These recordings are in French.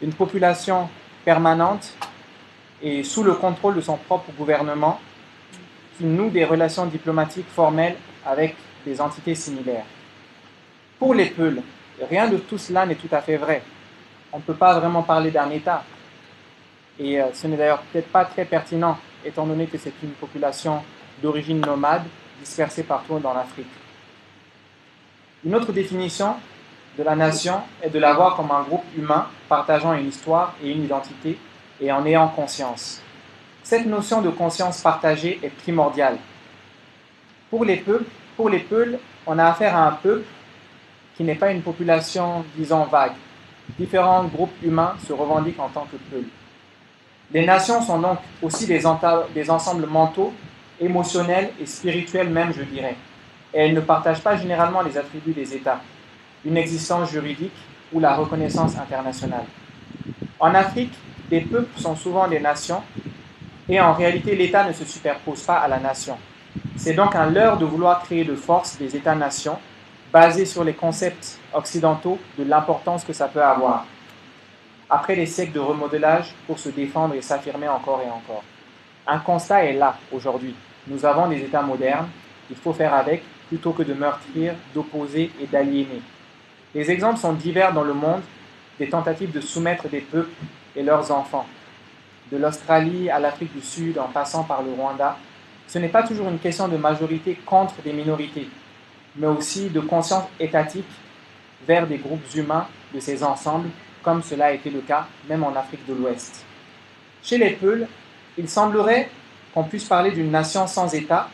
une population permanente et sous le contrôle de son propre gouvernement qui noue des relations diplomatiques formelles avec des entités similaires. Pour les Peuls, rien de tout cela n'est tout à fait vrai. On ne peut pas vraiment parler d'un État. Et ce n'est d'ailleurs peut-être pas très pertinent, étant donné que c'est une population d'origine nomade, dispersée partout dans l'Afrique. Une autre définition de la nation est de la voir comme un groupe humain partageant une histoire et une identité et en ayant conscience. Cette notion de conscience partagée est primordiale. Pour les Peuls, on a affaire à un peuple qui n'est pas une population, disons, vague. Différents groupes humains se revendiquent en tant que Peuls. Les nations sont donc aussi des ensembles mentaux, émotionnels et spirituels même, je dirais. Et elles ne partagent pas généralement les attributs des États, une existence juridique ou la reconnaissance internationale. En Afrique, les peuples sont souvent des nations et en réalité l'État ne se superpose pas à la nation. C'est donc un leurre de vouloir créer de force des États-nations basés sur les concepts occidentaux de l'importance que ça peut avoir. Après des siècles de remodelage pour se défendre et s'affirmer encore et encore. Un constat est là aujourd'hui. Nous avons des États modernes, il faut faire avec plutôt que de meurtrir, d'opposer et d'aliéner. Les exemples sont divers dans le monde, des tentatives de soumettre des peuples et leurs enfants. De l'Australie à l'Afrique du Sud en passant par le Rwanda, ce n'est pas toujours une question de majorité contre des minorités, mais aussi de conscience étatique vers des groupes humains de ces ensembles, comme cela a été le cas même en Afrique de l'Ouest. Chez les Peuls, il semblerait qu'on puisse parler d'une nation sans État,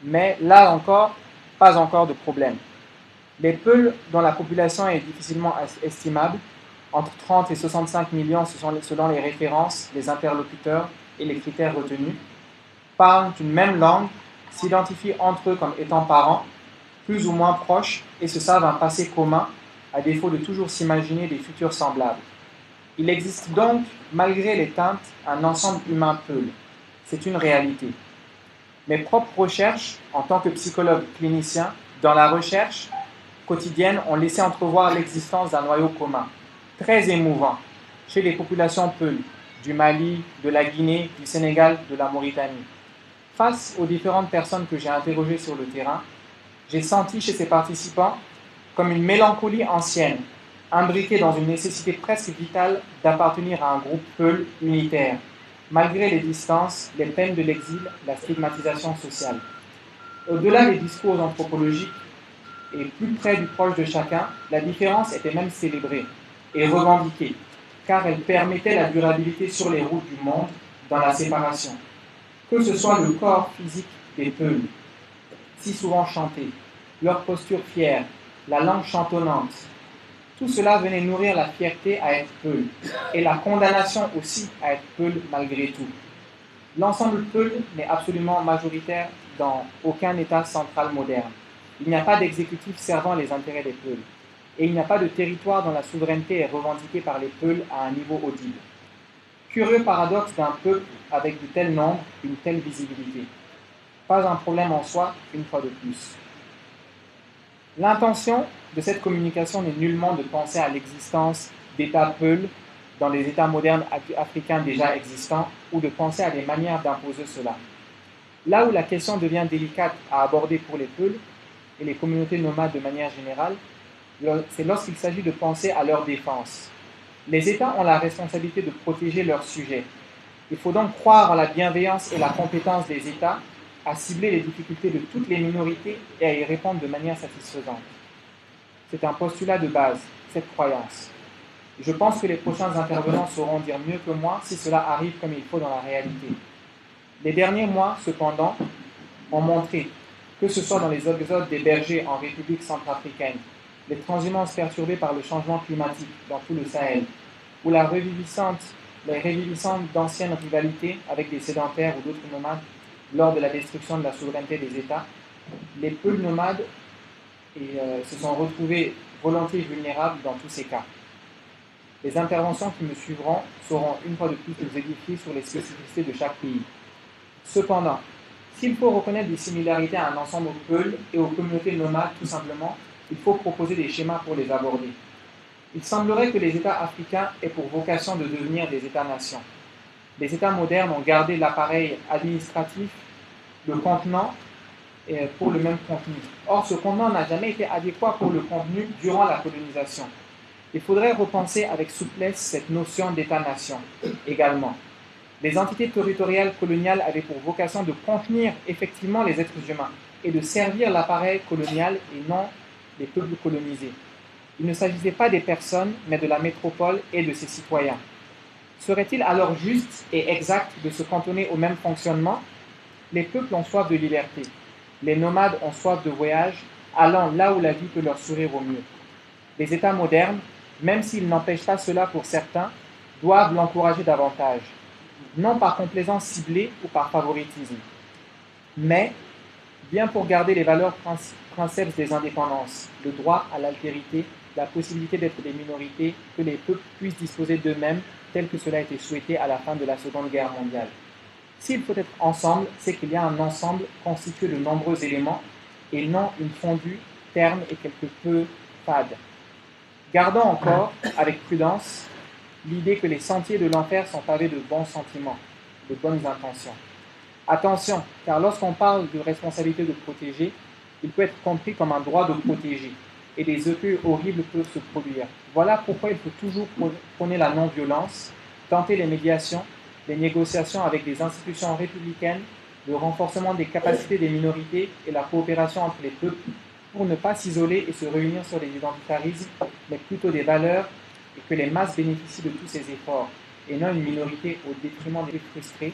mais là encore, pas encore de problème. Les Peuls, dont la population est difficilement estimable, entre 30 et 65 millions selon les références, les interlocuteurs et les critères retenus, parlent une même langue, s'identifient entre eux comme étant parents, plus ou moins proches, et se savent un passé commun, à défaut de toujours s'imaginer des futurs semblables. Il existe donc, malgré les teintes, un ensemble humain Peul. C'est une réalité. Mes propres recherches, en tant que psychologue clinicien, dans la recherche quotidienne, ont laissé entrevoir l'existence d'un noyau commun, très émouvant, chez les populations Peul, du Mali, de la Guinée, du Sénégal, de la Mauritanie. Face aux différentes personnes que j'ai interrogées sur le terrain, j'ai senti chez ces participants comme une mélancolie ancienne, imbriquée dans une nécessité presque vitale d'appartenir à un groupe Peul unitaire, malgré les distances, les peines de l'exil, la stigmatisation sociale. Au-delà des discours anthropologiques et plus près du proche de chacun, la différence était même célébrée et revendiquée, car elle permettait la durabilité sur les routes du monde dans la séparation. Que ce soit le corps physique des Peuls, si souvent chanté, leur posture fière, la langue chantonnante, tout cela venait nourrir la fierté à être Peul, et la condamnation aussi à être Peul malgré tout. L'ensemble Peul n'est absolument majoritaire dans aucun État central moderne. Il n'y a pas d'exécutif servant les intérêts des Peuls, et il n'y a pas de territoire dont la souveraineté est revendiquée par les Peuls à un niveau audible. Curieux paradoxe d'un peuple avec de tels nombres, une telle visibilité. Pas un problème en soi, une fois de plus. L'intention de cette communication n'est nullement de penser à l'existence d'États Peuls dans les États modernes africains déjà existants ou de penser à des manières d'imposer cela. Là où la question devient délicate à aborder pour les Peuls et les communautés nomades de manière générale, c'est lorsqu'il s'agit de penser à leur défense. Les États ont la responsabilité de protéger leurs sujets. Il faut donc croire en la bienveillance et la compétence des États à cibler les difficultés de toutes les minorités et à y répondre de manière satisfaisante. C'est un postulat de base, cette croyance. Je pense que les prochains intervenants sauront dire mieux que moi si cela arrive comme il faut dans la réalité. Les derniers mois, cependant, ont montré, que ce soit dans les exodes des bergers en République centrafricaine, les transhumances perturbées par le changement climatique dans tout le Sahel, ou les revivissantes d'anciennes rivalités avec des sédentaires ou d'autres nomades lors de la destruction de la souveraineté des États, les Peuls nomades se sont retrouvés volontiers vulnérables dans tous ces cas. Les interventions qui me suivront sauront une fois de plus nous édifier sur les spécificités de chaque pays. Cependant, s'il faut reconnaître des similarités à un ensemble Peul et aux communautés nomades tout simplement, il faut proposer des schémas pour les aborder. Il semblerait que les États africains aient pour vocation de devenir des États-nations. Les États modernes ont gardé l'appareil administratif, le contenant, pour le même contenu. Or, ce contenant n'a jamais été adéquat pour le contenu durant la colonisation. Il faudrait repenser avec souplesse cette notion d'État-nation également. Les entités territoriales coloniales avaient pour vocation de contenir effectivement les êtres humains et de servir l'appareil colonial et non les peuples colonisés. Il ne s'agissait pas des personnes, mais de la métropole et de ses citoyens. Serait-il alors juste et exact de se cantonner au même fonctionnement? Les peuples ont soif de liberté. Les nomades ont soif de voyage, allant là où la vie peut leur sourire au mieux. Les États modernes, même s'ils n'empêchent pas cela pour certains, doivent l'encourager davantage, non par complaisance ciblée ou par favoritisme, mais bien pour garder les valeurs principes des indépendances, le droit à l'altérité, la possibilité d'être des minorités, que les peuples puissent disposer d'eux-mêmes, tel que cela a été souhaité à la fin de la Seconde Guerre mondiale. S'il faut être ensemble, c'est qu'il y a un ensemble constitué de nombreux éléments et non une fondue, terne et quelque peu fade. Gardons encore, avec prudence, l'idée que les sentiers de l'enfer sont pavés de bons sentiments, de bonnes intentions. Attention, car lorsqu'on parle de responsabilité de protéger, il peut être compris comme un droit de protéger, et des écueils horribles peuvent se produire. Voilà pourquoi il faut toujours prôner la non-violence, tenter les médiations, les négociations avec des institutions républicaines, le renforcement des capacités des minorités et la coopération entre les peuples pour ne pas s'isoler et se réunir sur des identitarismes, mais plutôt des valeurs et que les masses bénéficient de tous ces efforts, et non une minorité au détriment des frustrés